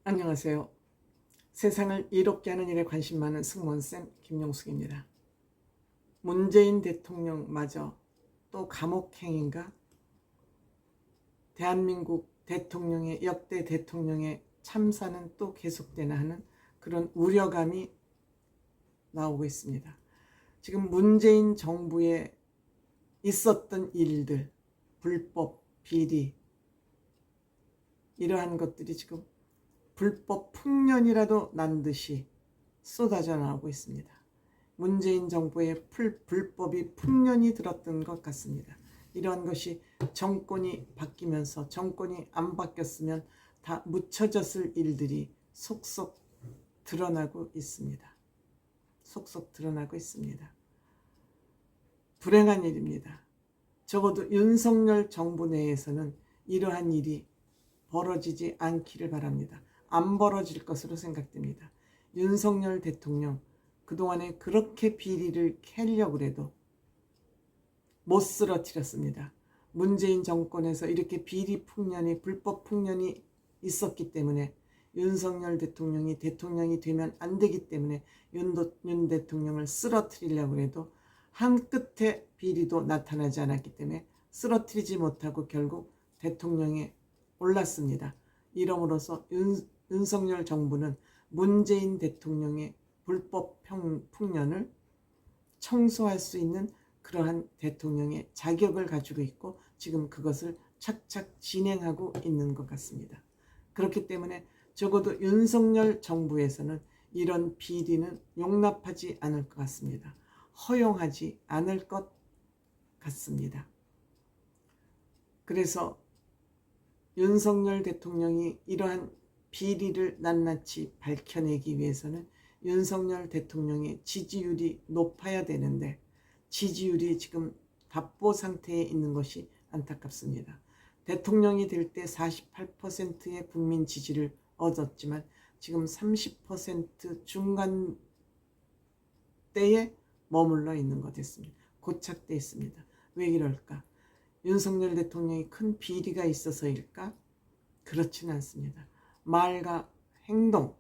안녕하세요. 세상을 이롭게 하는 일에 관심 많은 승무원쌤 김용숙입니다. 문재인 대통령마저 또 감옥행인가? 대한민국 대통령의 역대 대통령의 참사는 또 계속되나 하는 그런 우려감이 나오고 있습니다. 지금 문재인 정부에 있었던 일들, 불법, 비리, 이러한 것들이 지금 불법 풍년이라도 난 듯이 쏟아져 나오고 있습니다. 문재인 정부의 불법이 풍년이 들었던 것 같습니다. 이러한 것이 정권이 바뀌면서 정권이 안 바뀌었으면 다 묻혀졌을 일들이 속속 드러나고 있습니다. 속속 드러나고 있습니다. 불행한 일입니다. 적어도 윤석열 정부 내에서는 이러한 일이 벌어지지 않기를 바랍니다. 안 벌어질 것으로 생각됩니다. 윤석열 대통령 그동안에 그렇게 비리를 캐려고 해도 못 쓰러뜨렸습니다. 문재인 정권에서 이렇게 비리 풍년이 불법 풍년이 있었기 때문에 윤석열 대통령이 대통령이 되면 안 되기 때문에 윤 대통령을 쓰러뜨리려고 해도 한 끝에 비리도 나타나지 않았기 때문에 쓰러뜨리지 못하고 결국 대통령에 올랐습니다. 이러므로써 윤석열 정부는 문재인 대통령의 불법 풍년을 청소할 수 있는 그러한 대통령의 자격을 가지고 있고 지금 그것을 착착 진행하고 있는 것 같습니다. 그렇기 때문에 적어도 윤석열 정부에서는 이런 비리는 용납하지 않을 것 같습니다. 허용하지 않을 것 같습니다. 그래서 윤석열 대통령이 이러한 비리를 낱낱이 밝혀내기 위해서는 윤석열 대통령의 지지율이 높아야 되는데 지지율이 지금 답보 상태에 있는 것이 안타깝습니다. 대통령이 될 때 48%의 국민 지지를 얻었지만 지금 30% 중간대에 머물러 있는 것 같습니다. 고착되어 있습니다. 왜 이럴까? 윤석열 대통령이 큰 비리가 있어서일까? 그렇지는 않습니다. 말과 행동,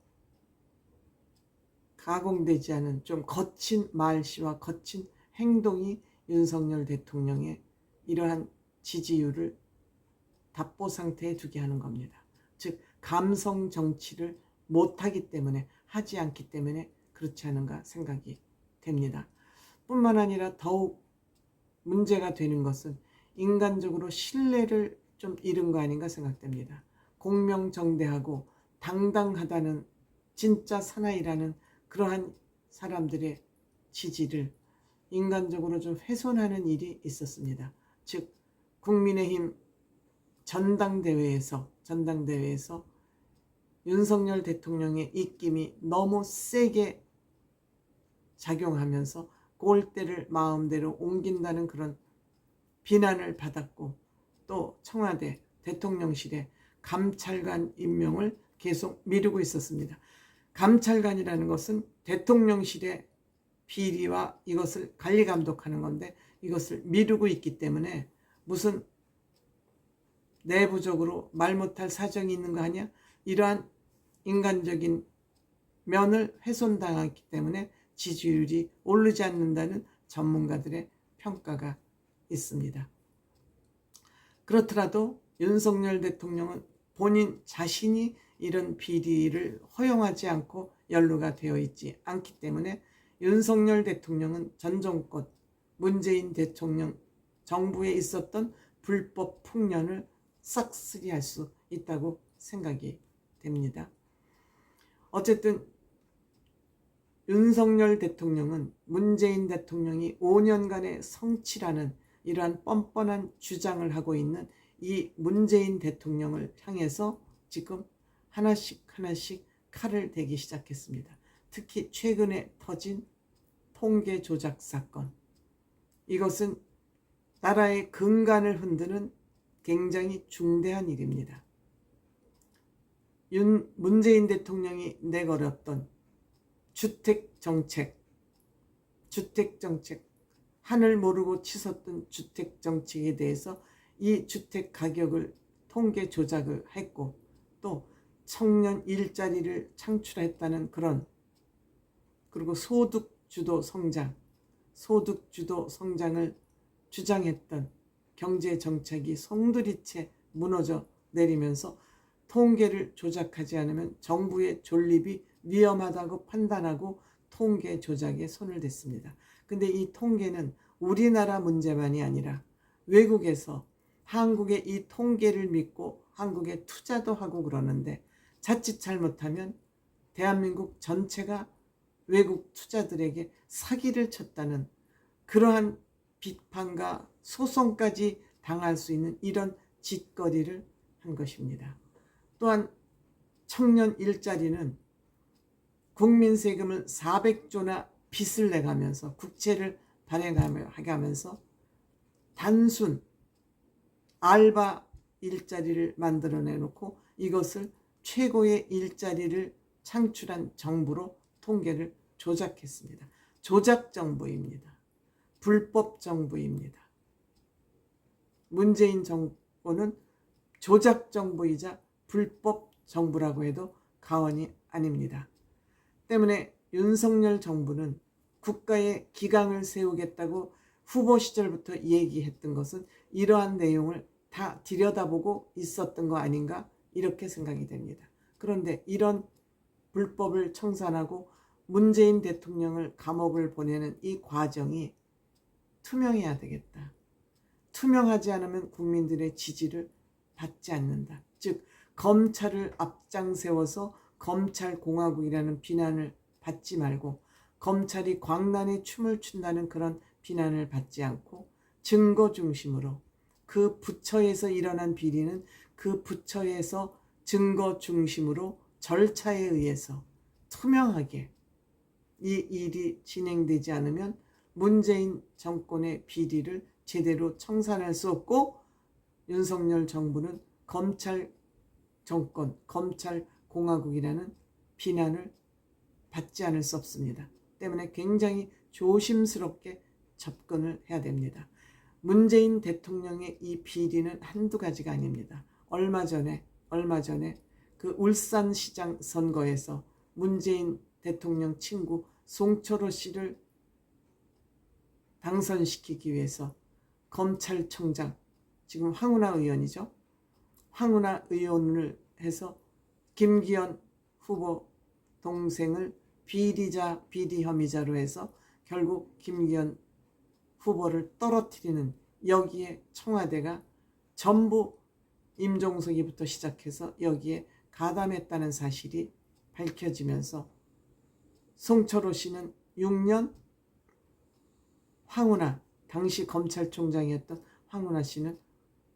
가공되지 않은 좀 거친 말씨와 거친 행동이 윤석열 대통령의 이러한 지지율을 답보 상태에 두게 하는 겁니다. 즉 감성 정치를 못하기 때문에 하지 않기 때문에 그렇지 않은가 생각이 됩니다. 뿐만 아니라 더욱 문제가 되는 것은 인간적으로 신뢰를 좀 잃은 거 아닌가 생각됩니다. 공명정대하고 당당하다는 진짜 사나이라는 그러한 사람들의 지지를 인간적으로 좀 훼손하는 일이 있었습니다. 즉 국민의힘 전당대회에서 윤석열 대통령의 입김이 너무 세게 작용하면서 골대를 마음대로 옮긴다는 그런 비난을 받았고 또 청와대 대통령실에 감찰관 임명을 계속 미루고 있었습니다. 감찰관이라는 것은 대통령실의 비리와 이것을 관리 감독하는 건데 이것을 미루고 있기 때문에 무슨 내부적으로 말 못할 사정이 있는 거 아니야? 이러한 인간적인 면을 훼손당했기 때문에 지지율이 오르지 않는다는 전문가들의 평가가 있습니다. 그렇더라도 윤석열 대통령은 본인 자신이 이런 비리를 허용하지 않고 연루가 되어 있지 않기 때문에 윤석열 대통령은 전 정권 문재인 대통령 정부에 있었던 불법 풍년을 싹쓸이할 수 있다고 생각이 됩니다. 어쨌든 윤석열 대통령은 문재인 대통령이 5년간의 성취라는 이러한 뻔뻔한 주장을 하고 있는 이 문재인 대통령을 향해서 지금 하나씩 칼을 대기 시작했습니다. 특히 최근에 터진 통계 조작 사건, 이것은 나라의 근간을 흔드는 굉장히 중대한 일입니다. 문재인 대통령이 내걸었던 주택정책, 하늘 모르고 치솟던 주택정책에 대해서 이 주택 가격을 통계 조작을 했고 또 청년 일자리를 창출했다는 그런, 그리고 소득주도 성장을 주장했던 경제 정책이 송두리째 무너져 내리면서 통계를 조작하지 않으면 정부의 존립이 위험하다고 판단하고 통계 조작에 손을 댔습니다. 근데 이 통계는 우리나라 문제만이 아니라 외국에서 한국의 이 통계를 믿고 한국에 투자도 하고 그러는데, 자칫 잘못하면 대한민국 전체가 외국 투자들에게 사기를 쳤다는 그러한 비판과 소송까지 당할 수 있는 이런 짓거리를 한 것입니다. 또한 청년 일자리는 국민 세금을 400조나 빚을 내가면서 국채를 발행하면서 단순 알바 일자리를 만들어내놓고 이것을 최고의 일자리를 창출한 정부로 통계를 조작했습니다. 조작 정부입니다. 불법 정부입니다. 문재인 정부는 조작 정부이자 불법 정부라고 해도 과언이 아닙니다. 때문에 윤석열 정부는 국가의 기강을 세우겠다고 후보 시절부터 얘기했던 것은 이러한 내용을 다 들여다보고 있었던 거 아닌가, 이렇게 생각이 됩니다. 그런데 이런 불법을 청산하고 문재인 대통령을 감옥을 보내는 이 과정이 투명해야 되겠다. 투명하지 않으면 국민들의 지지를 받지 않는다. 즉 검찰을 앞장 세워서 검찰공화국이라는 비난을 받지 말고, 검찰이 광란의 춤을 춘다는 그런 비난을 받지 않고, 증거 중심으로 그 부처에서 일어난 비리는 그 부처에서 증거 중심으로 절차에 의해서 투명하게 이 일이 진행되지 않으면 문재인 정권의 비리를 제대로 청산할 수 없고, 윤석열 정부는 검찰 정권, 검찰 공화국이라는 비난을 받지 않을 수 없습니다. 때문에 굉장히 조심스럽게 접근을 해야 됩니다. 문재인 대통령의 이 비리는 한두 가지가 아닙니다. 얼마 전에 그 울산시장 선거에서 문재인 대통령 친구 송철호 씨를 당선시키기 위해서 검찰총장, 지금 황운하 의원이죠. 황운하 의원을 해서 김기현 후보 동생을 비리 혐의자로 해서 결국 김기현 후보를 떨어뜨리는, 여기에 청와대가 전부 임종석이부터 시작해서 여기에 가담했다는 사실이 밝혀지면서 송철호 씨는 6년, 황운하, 당시 검찰총장이었던 황운하 씨는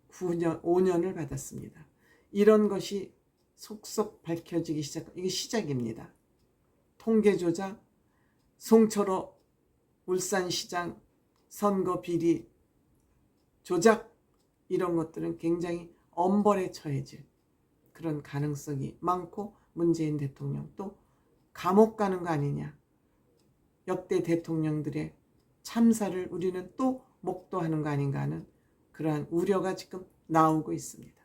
5년을 받았습니다. 이런 것이 속속 밝혀지기 이게 시작입니다. 통계조작, 송철호 울산시장 선거 비리 조작, 이런 것들은 굉장히 엄벌에 처해질 그런 가능성이 많고, 문재인 대통령 또 감옥 가는 거 아니냐, 역대 대통령들의 참사를 우리는 또 목도하는 거 아닌가 하는 그러한 우려가 지금 나오고 있습니다.